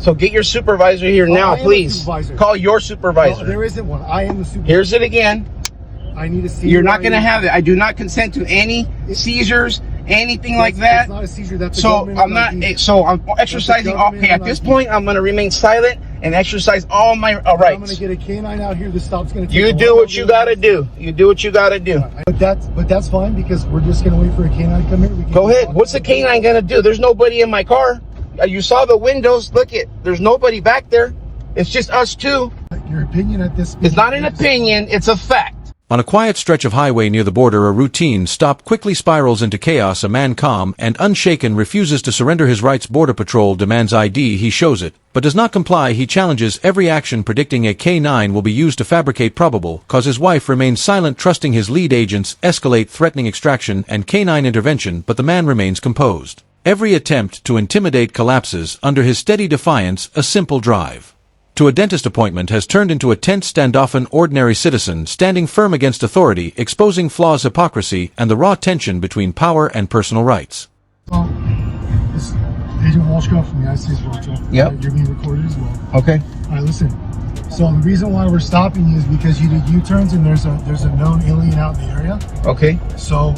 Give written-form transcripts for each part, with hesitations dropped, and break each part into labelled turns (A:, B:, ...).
A: So get your supervisor here now, please. Call your supervisor.
B: No, there isn't one. I am the supervisor.
A: Here's it again.
B: I need to see.
A: You're not going to have it. I do not consent to any seizures, anything like that.
B: It's not a seizure. That's
A: so I'm not. So I'm exercising. Okay, at this point, I'm going to remain silent and exercise all my rights.
B: I'm going to get a canine out here. The stop's going to.
A: You do what you got to do. You do what you got to do.
B: But that's fine because we're just going to wait for a canine to come here.
A: Go ahead. What's the canine going to do? There's nobody in my car. You saw the windows. Look it. There's nobody back there. It's just us two.
B: Your opinion at this.
A: It's not an opinion. It's a fact.
C: On a quiet stretch of highway near the border, a routine stop quickly spirals into chaos. A man calm and unshaken refuses to surrender his rights. Border Patrol demands ID. He shows it, but does not comply. He challenges every action, predicting a K9 will be used to fabricate probable cause. His wife remains silent, trusting his lead agents escalate threatening extraction and K9 intervention, but the man remains composed. Every attempt to intimidate collapses under his steady defiance. A simple drive to a dentist appointment has turned into a tense standoff. An ordinary citizen standing firm against authority, exposing flaws, hypocrisy, and the raw tension between power and personal rights.
B: Well, this is Agent Walshcroft from the United States Border Patrol.
A: Yep.
B: You're being recorded as well.
A: Okay.
B: All right, listen. So the reason why we're stopping you is because you did U-turns and there's a known alien out in the area.
A: Okay.
B: So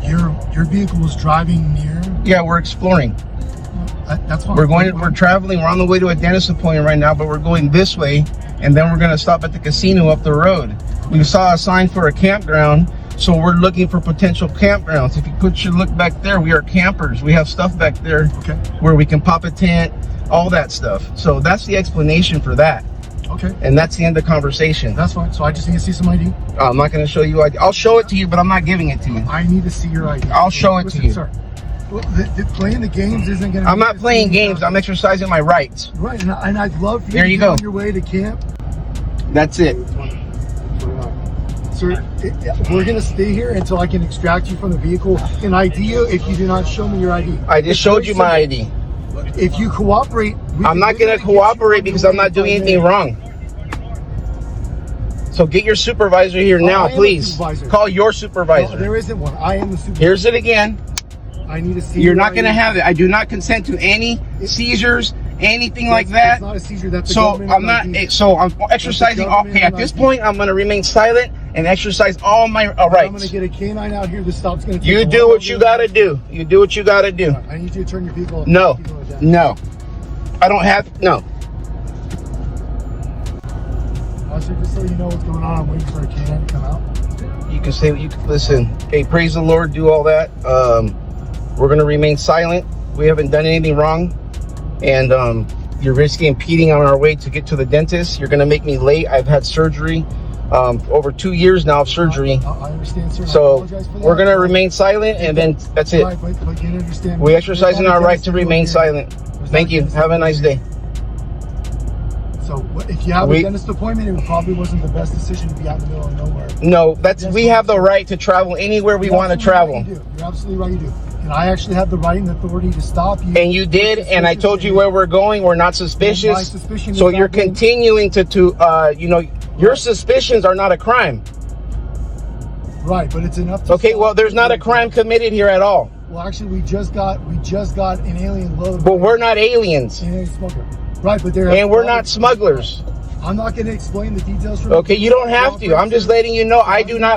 B: your vehicle was driving near.
A: Yeah, we're exploring.
B: That's fine.
A: We're traveling. We're on the way to a dentist appointment right now, but we're going this way, and then we're going to stop at the casino up the road. We saw a sign for a campground, so we're looking for potential campgrounds. If you put your look back there, we are campers. We have stuff back there where we can pop a tent, all that stuff. So that's the explanation for that.
B: Okay.
A: And that's the end of the conversation.
B: That's fine. So I just need to see some ID.
A: I'm not going to show you ID. I'll show it to you, but I'm not giving it to you.
B: I need to see your ID.
A: I'll show it to you.
B: Sir, playing the games isn't going to.
A: I'm not playing games. I'm exercising my rights.
B: Right, and I'd love for you
A: there
B: to
A: you
B: get
A: go.
B: On your way to camp.
A: That's it.
B: Sir, we're going to stay here until I can extract you from the vehicle. An ID if you do not show me your ID.
A: I just showed you my ID.
B: If you cooperate,
A: I'm not going to cooperate because I'm not doing anything wrong. So get your supervisor here now, please. Call your supervisor.
B: No, there isn't one. I am the supervisor.
A: Here's it again.
B: I need to see.
A: You're not going to have it. I do not consent to any seizures, anything like that.
B: It's not a seizure. That's
A: so I'm not. So I'm exercising. Okay, at this point, I'm going to remain silent and exercise all my rights.
B: I'm going to get a canine out here. The stop's going to.
A: You do what you got to do. You do what you got to do.
B: I need you to turn your vehicle off.
A: No, no, I don't have no.
B: Officer, just so you know what's going on, I'm waiting for a canine to come out.
A: You can say what you can. Listen. Hey, praise the Lord. Do all that. We're going to remain silent. We haven't done anything wrong, and you're risking impeding on our way to get to the dentist. You're going to make me late. I've had surgery, over 2 years now of surgery.
B: I understand, sir.
A: So we're going to remain silent, and then that's it.
B: Right, but you understand.
A: We're exercising our right to remain silent. Thank you. Have a nice day.
B: So if you have a dentist appointment, it probably wasn't the best decision to be out in the middle of nowhere.
A: No, we have the right to travel anywhere we want to travel.
B: Right, you're absolutely right, you do. And I actually have the right and authority to stop you.
A: And you did, and I told you where we're going. We're not suspicious.
B: My suspicion
A: so you're continuing to you know, your suspicions are not a crime.
B: Right, but it's enough to
A: okay, well, there's not a crime committed here at all.
B: Well, actually, we just got an alien load.
A: But we're not aliens.
B: An alien smuggler. Right, but
A: we're not smugglers.
B: I'm not going to explain the details.
A: Okay, you don't have to. I'm just letting you know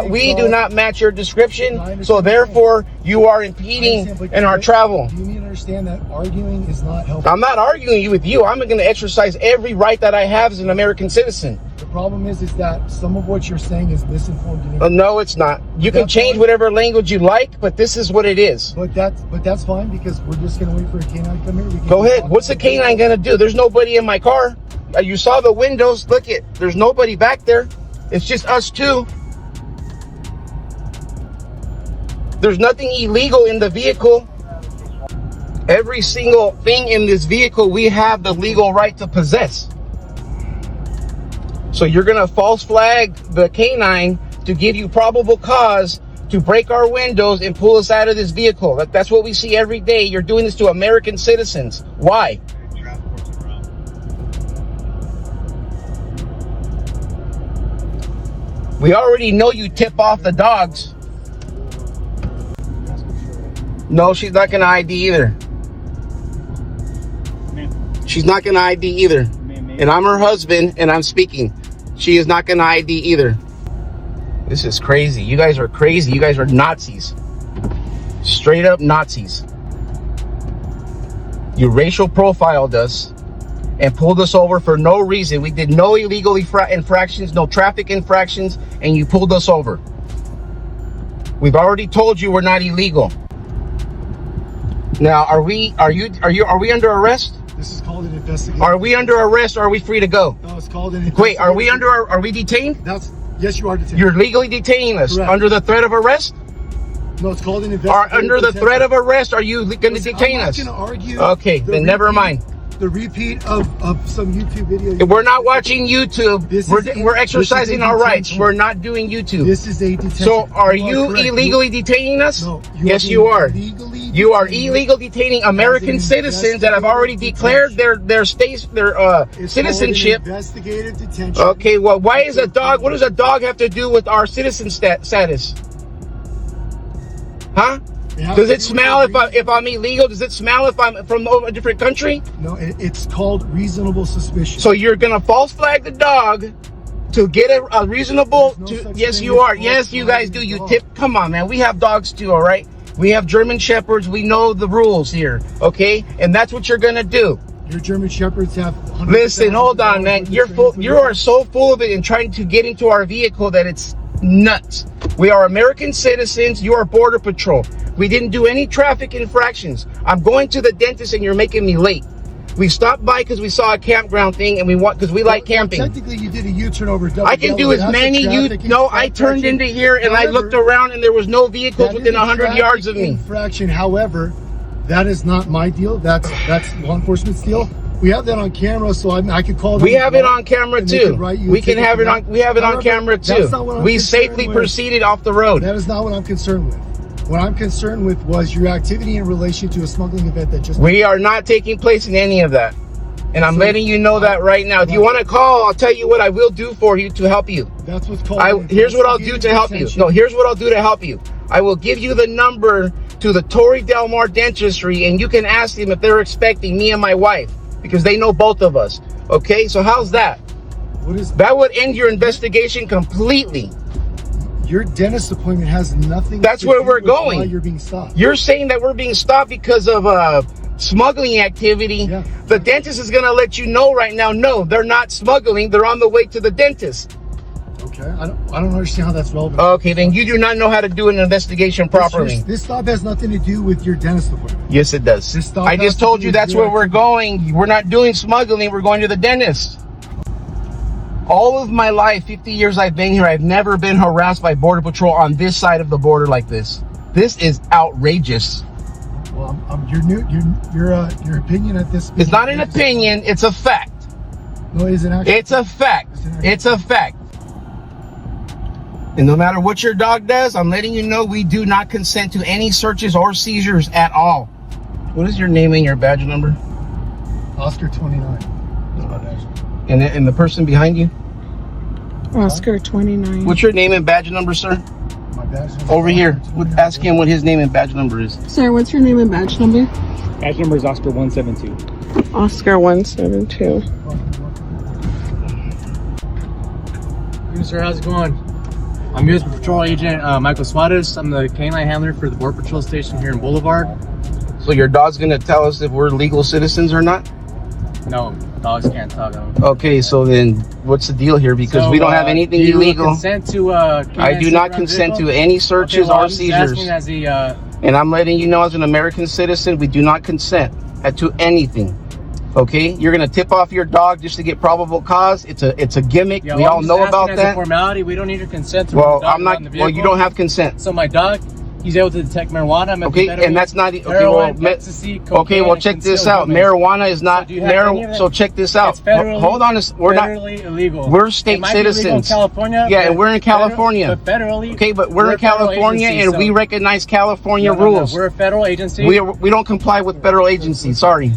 A: we do not match your description. So therefore, you are impeding in our travel.
B: Do you need to understand that arguing is not helpful?
A: I'm not arguing with you. I'm going to exercise every right that I have as an American citizen.
B: The problem is that some of what you're saying is misinformed.
A: No, it's not. You can change whatever language you like, but this is what it is.
B: But that's fine because we're just going to wait for a canine to come here.
A: Go ahead. What's the canine going to do? There's nobody in my car. You saw the windows. Look it. There's nobody back there. It's just us two. There's nothing illegal in the vehicle. Every single thing in this vehicle we have the legal right to possess. So you're going to false flag the canine to give you probable cause to break our windows and pull us out of this vehicle. That's what we see every day. You're doing this to American citizens. Why? We already know you tip off the dogs. No, she's not going to ID either. She's not gonna ID either. And I'm her husband, and I'm speaking. She is not gonna ID either. This is crazy. You guys are crazy. You guys are Nazis. Straight up Nazis. You racial profiled us and pulled us over for no reason. We did no illegal infractions, no traffic infractions, and you pulled us over. We've already told you we're not illegal. Now, are we under arrest?
B: This is called an investigation.
A: Are we under arrest or are we free to go?
B: No, it's called an investigation.
A: Wait, are we detained?
B: Yes, you are detained.
A: You're legally detaining us.
B: Correct.
A: Under the threat of arrest?
B: No, it's called an investigation.
A: Under the threat of arrest, are you going to detain us?
B: I'm not going to argue.
A: Okay, then never mind.
B: The repeat of some YouTube videos.
A: We're not watching YouTube. We're exercising our rights. We're not doing YouTube.
B: This is a detention.
A: So are you illegally detaining us?
B: No.
A: Yes, you are. You are illegal detaining American citizens that have already declared their citizenship.
B: Investigative detention.
A: Okay, well, why is a dog? What does a dog have to do with our citizen status? Huh? Does it smell if I'm illegal? Does it smell if I'm from a different country?
B: No, it's called reasonable suspicion.
A: So you're gonna false flag the dog to get a reasonable? Yes, you are. Yes, you guys do. You tip. Come on, man. We have dogs too. All right. We have German Shepherds. We know the rules here. Okay, and that's what you're gonna do.
B: Your German Shepherds have.
A: Listen, hold on, man. You're full. You are so full of it and trying to get into our vehicle that it's nuts. We are American citizens. You are Border Patrol. We didn't do any traffic infractions. I'm going to the dentist and you're making me late. We stopped by because we saw a campground thing and because we like camping.
B: Technically, you did a U-turn over double.
A: I can do as many I turned into here and I looked around and there was no vehicles within 100 yards of me.
B: Infraction. However, that is not my deal. That's law enforcement's deal. We have that on camera, so I could call them.
A: We have it on camera too. We can have it on. We have it on camera too. We safely proceeded off the road.
B: That is not what I'm concerned with. What I'm concerned with was your activity in relation to a smuggling event that just.
A: We are not taking place in any of that, and I'm letting you know that right now. If you want to call, I'll tell you what I will do for you to help you.
B: That's what's called.
A: Here's what I'll do to help you. No, here's what I'll do to help you. I will give you the number to the Torrey Del Mar Dentistry, and you can ask them if they're expecting me and my wife, because they know both of us. Okay, so how's that? That would end your investigation completely.
B: Your dentist appointment has nothing.
A: That's where we're going.
B: Why you're being stopped.
A: You're saying that we're being stopped because of smuggling activity.
B: Yeah.
A: The dentist is going to let you know right now. No, they're not smuggling. They're on the way to the dentist.
B: Okay, I don't understand how that's relevant.
A: Okay, then you do not know how to do an investigation properly.
B: This stop has nothing to do with your dentist appointment.
A: Yes, it does. I just told you that's where we're going. We're not doing smuggling. We're going to the dentist. All of my life, 50 years I've been here, I've never been harassed by Border Patrol on this side of the border like this. This is outrageous.
B: Well, your opinion at this.
A: It's not an opinion. It's a fact.
B: No, it isn't actually.
A: It's a fact. It's a fact. And no matter what your dog does, I'm letting you know we do not consent to any searches or seizures at all. What is your name and your badge number?
B: Oscar 29.
A: And the person behind you?
D: Oscar 29.
A: What's your name and badge number, sir?
B: My badge number.
A: Over here. Ask him what his name and badge number is.
D: Sir, what's your name and badge number?
E: Badge number is Oscar 172.
D: Oscar 172.
E: Hey, sir, how's it going? I'm U.S. Patrol Agent Michael Suarez. I'm the canine handler for the Border Patrol Station here in Boulevard.
A: So your dog's gonna tell us if we're legal citizens or not?
E: No, dogs can't talk.
A: Okay, so then what's the deal here? Because we don't have anything
E: do you
A: illegal.
E: Consent to,
A: I do not consent to any searches or seizures. And I'm letting you know, as an American citizen, we do not consent to anything. Okay, you're gonna tip off your dog just to get probable cause. It's a gimmick.
E: Yeah,
A: we all know about
E: as
A: that.
E: A formality. We don't need your consent to
A: well, I'm not. Well, you don't have consent.
E: So my dog, he's able to detect marijuana.
A: Okay, and that's not. Okay, well,
E: ecstasy,
A: okay, well, check this out. Marijuana is not. So check this out. Hold on, we're not
E: illegal.
A: We're state citizens.
E: In California,
A: yeah, and we're in California.
E: Federally.
A: Okay, but we're in California, and we recognize California rules.
E: We're a federal agency.
A: We don't comply with federal agencies. Sorry.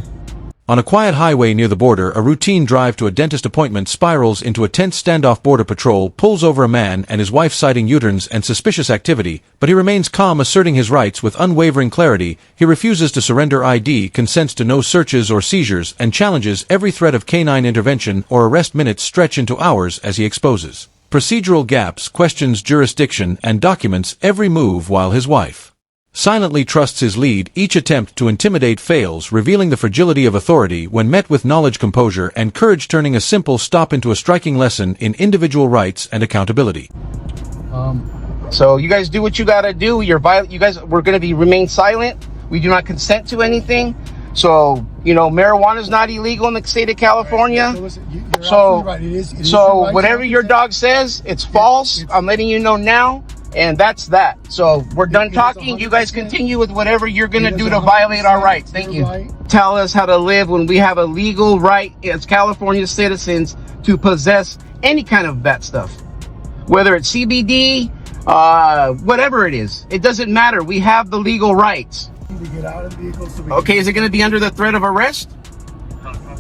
C: On a quiet highway near the border, a routine drive to a dentist appointment spirals into a tense standoff. Border Patrol pulls over a man and his wife citing U-turns and suspicious activity, but he remains calm, asserting his rights with unwavering clarity. He refuses to surrender ID, consents to no searches or seizures, and challenges every threat of canine intervention or arrest. Minutes stretch into hours as he exposes procedural gaps, questions jurisdiction, and documents every move while his wife silently trusts his lead. Each attempt to intimidate fails, revealing the fragility of authority when met with knowledge, composure, and courage, turning a simple stop into a striking lesson in individual rights and accountability.
A: So you guys do what you gotta do. You guys, we're gonna remain silent. We do not consent to anything. So, you know, marijuana is not illegal in the state of California.
B: So listen, you're absolutely right. It is
A: So
B: right
A: whatever your dog says, it's false. I'm letting you know now. And that's that. So we're done talking. You guys continue with whatever you're going to do to violate our rights. Thank you.
B: Right.
A: Tell us how to live when we have a legal right as California citizens to possess any kind of that stuff. Whether it's CBD, whatever it is. It doesn't matter. We have the legal rights.
B: To get out of the vehicle so we
A: Okay, is it going to be under the threat of arrest?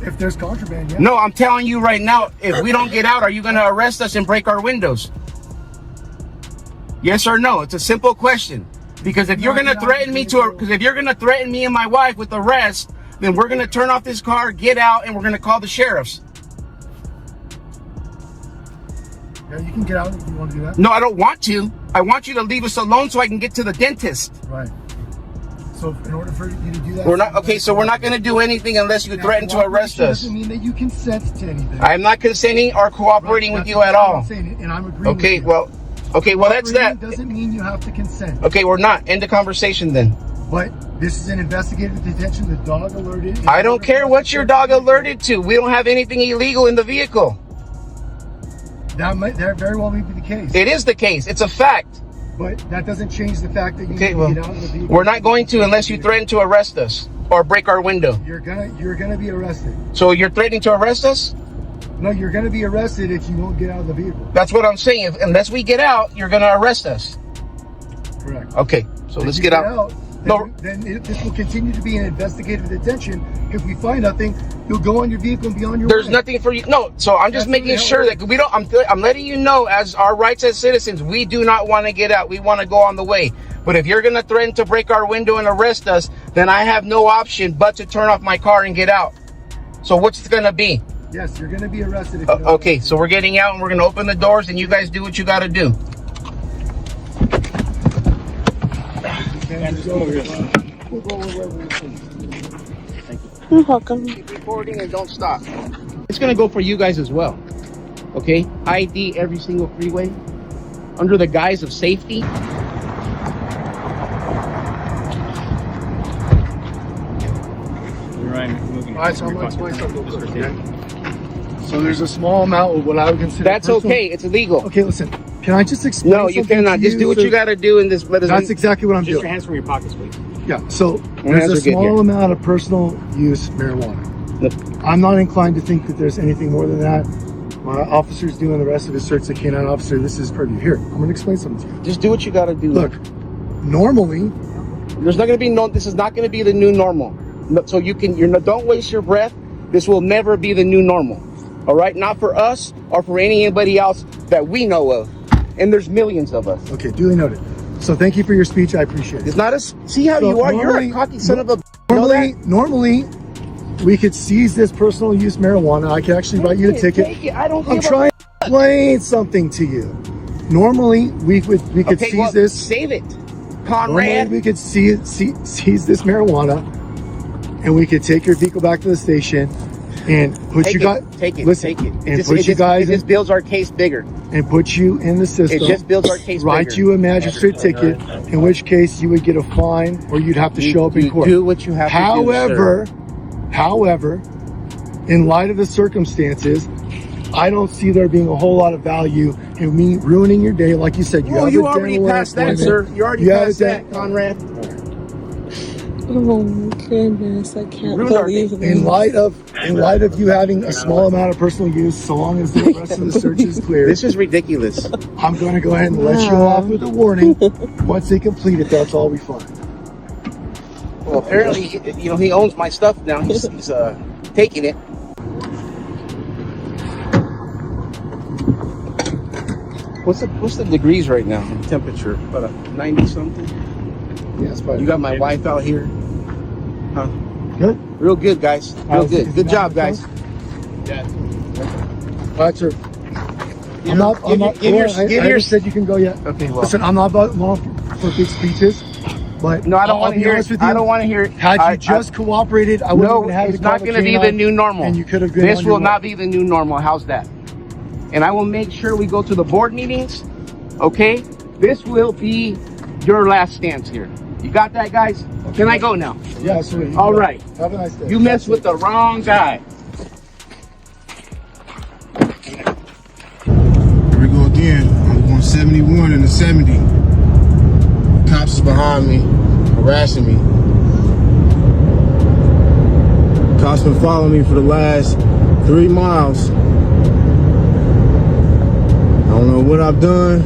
B: if there's contraband, yeah.
A: No, I'm telling you right now, if we don't get out, are you going to arrest us and break our windows? Yes or no? It's a simple question. Because if you're going to threaten me and my wife with arrest, then we're going to turn off this car, get out, and we're going to call the sheriffs.
B: Yeah, you can get out if you want to do that.
A: No, I don't want to. I want you to leave us alone so I can get to the dentist.
B: Right. So in order for you to do that,
A: We're not okay. So we're not going to do anything unless you threaten to arrest us.
B: Doesn't mean that you consent to anything.
A: I'm not consenting or cooperating with you at all.
B: I'm saying, and I'm agreeing.
A: Okay,
B: with you.
A: well, that's that.
B: Doesn't mean you have to consent.
A: Okay, we're not. End the conversation then.
B: But this is an investigative detention. The dog alerted.
A: I don't care what your dog alerted to. We don't have anything illegal in the vehicle.
B: That very well may be the case.
A: It is the case. It's a fact.
B: But that doesn't change the fact that you
A: Okay,
B: need
A: well,
B: to get out of the vehicle.
A: we're not going to unless you threaten to arrest us or break our window.
B: You're gonna be arrested.
A: So you're threatening to arrest us?
B: No, you're gonna be arrested if you won't get out of the vehicle.
A: That's what I'm saying. Unless we get out, you're going to arrest us.
B: Correct.
A: Okay, so
B: If
A: let's
B: you
A: get out. No.
B: Then this will continue to be an investigative detention. If we find nothing, you'll go on your vehicle and be on your
A: There's
B: way.
A: nothing for you. No, so I'm just
B: That's
A: making
B: really how
A: sure
B: it
A: that we don't. I'm letting you know, as our rights as citizens, we do not want to get out. We want to go on the way. But if you're going to threaten to break our window and arrest us, then I have no option but to turn off my car and get out. So what's it going to be?
B: Yes, you're going to be arrested. If you don't
A: Okay, so we're getting out and we're going to open the doors and you guys do what you got to do.
D: You're welcome.
A: Keep recording and don't stop. It's going to go for you guys as well. Okay? ID every single freeway under the guise of safety.
B: All right, so I'm going to explain something real quick, okay? So there's a small amount of what I would consider
A: That's
B: personal.
A: okay. It's illegal.
B: Okay, listen. Can I just explain?
A: No, you
B: something
A: cannot.
B: to
A: Just do what
B: so-
A: you got to do in this.
B: That's exactly what I'm
E: Just your
B: doing.
E: hands from your pockets, please.
B: Yeah. So
A: hands
B: there's
A: are
B: a
A: good here.
B: small amount of personal use marijuana.
A: Look,
B: I'm not inclined to think that there's anything more than that. My officer's doing the rest of his search. The canine officer. This is purview. Here, I'm going to explain something to you.
A: just do what you got to do.
B: Look, normally,
A: There's not going to be no. This is not going to be the new normal. No, so you can. Don't waste your breath. This will never be the new normal. All right, not for us or for anybody else that we know of. And there's millions of us.
B: okay, duly noted. So thank you for your speech. I appreciate it.
A: It's not a. See how
B: So
A: you are. You're a
B: normally-
A: cocky son of a. Know that?
B: Normally, we could seize this personal use marijuana. I could actually write you a ticket.
A: Take it. I don't
B: I'm
A: give a.
B: trying to explain something to you. Normally, we could
A: Okay,
B: seize
A: well,
B: this.
A: save it,
B: Normally,
A: Conrad.
B: we could seize this marijuana, and we could take your vehicle back to the station and put
A: Take
B: you
A: it.
B: guys.
A: Take it.
B: Listen,
A: Take it.
B: and put you guys
A: It just builds our case bigger.
B: and put you in the system.
A: It just builds our case
B: Write
A: bigger.
B: you a magistrate ticket, in which case you would get a fine, or you'd have to show up in
A: You
B: court.
A: do what you have to do,
B: However, in light of the circumstances, I don't see there being a whole lot of value in me ruining your day. Like you said, you
A: Well,
B: have
A: you
B: a
A: already
B: dental
A: passed that,
B: appointment.
A: sir. You already
B: You have
A: passed
B: a
A: that, Conrad.
D: Oh my goodness, I can't
A: Ruined our
D: believe
A: day.
D: it.
B: In light of you having a small amount of personal use, so long as the rest of the search is clear,
A: This is ridiculous.
B: I'm going to go ahead and let you off with a warning. Once they complete it, that's all we find.
A: Well, apparently, he owns my stuff now. He's taking it. What's the degrees right now? Temperature, about 90 something.
B: Yeah, it's fine.
A: You got my wife out here. Huh?
B: Good.
A: Real good, guys. Real good. Good job, guys.
E: Yeah.
B: All right, sir. I'm not. I just said you can go yet.
A: Okay, well.
B: Listen, I'm not long for big speeches, but
A: No, I don't want to hear
B: honest
A: it.
B: with you.
A: I don't want to hear it.
B: Had you just cooperated, I wouldn't even have
A: it's not going to be the new normal.
B: And you could have been.
A: This will not be the new normal. How's that? And I will make sure we go to the board meetings. Okay? This will be your last stance here. You got that, guys? Okay. Can I go now?
B: Yeah, absolutely.
A: All right.
B: Have a nice day.
A: You messed with the wrong guy.
F: Here we go again. I'm going 71 in the 70. The cops is behind me, harassing me. Cops been following me for the last 3 miles. I don't know what I've done.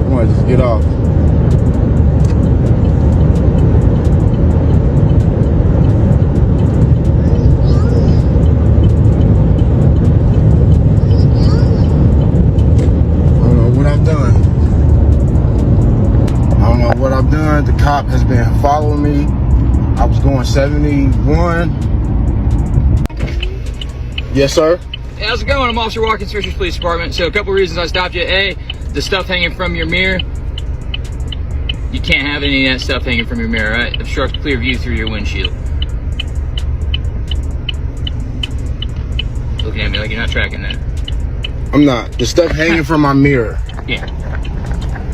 F: I might just get off. The cop has been following me. I was going 71. Yes, sir.
G: Hey, how's it going? I'm Officer Watkins, Richards Police Department. So a couple reasons I stopped you. A, the stuff hanging from your mirror. You can't have any of that stuff hanging from your mirror, right? Obstruct clear view through your windshield. Looking at me like you're not tracking that.
F: I'm not. The stuff hanging from my mirror.
G: Yeah.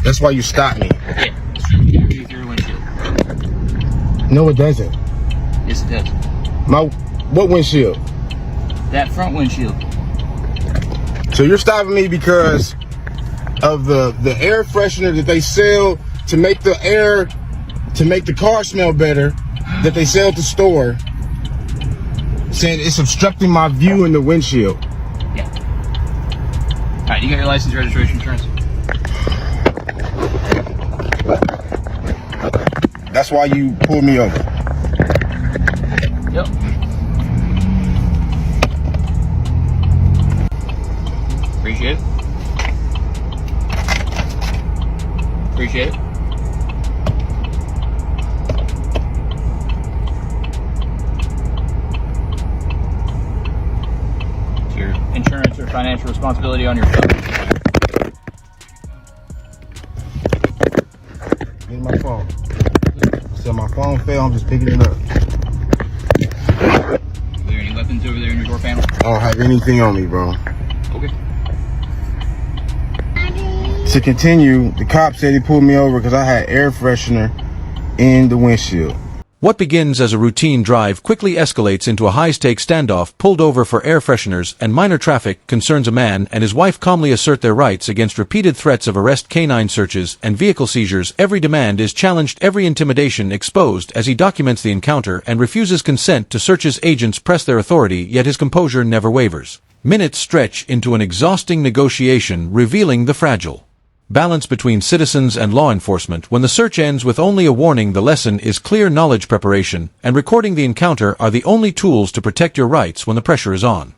F: That's why you stopped me.
G: Yeah. Obstruct clear view through your windshield.
F: No, it doesn't.
G: Yes, it does.
F: What windshield?
G: That front windshield.
F: So you're stopping me because of the air freshener that they sell to make the car smell better, that they sell at the store, saying it's obstructing my view in the windshield.
G: Yeah. All right, you got your license, registration, insurance?
F: That's why you pulled me over.
G: Yep. Appreciate it. Appreciate it. It's your insurance or financial responsibility on your phone.
F: Get my phone. So my phone fell, I'm just picking it up.
G: Are there any weapons over there in your door panel?
F: I don't have anything on me, bro.
G: Okay.
F: To continue, the cop said he pulled me over because I had air freshener in the windshield.
C: What begins as a routine drive quickly escalates into a high-stakes standoff. Pulled over for air fresheners and minor traffic concerns. A man and his wife calmly assert their rights against repeated threats of arrest, canine searches, and vehicle seizures. Every demand is challenged, every intimidation exposed as he documents the encounter and refuses consent to searches. Agents press their authority, yet his composure never wavers. Minutes stretch into an exhausting negotiation, revealing the fragile balance between citizens and law enforcement. When the search ends with only a warning, the lesson is clear. Knowledge, preparation, and recording the encounter are the only tools to protect your rights when the pressure is on.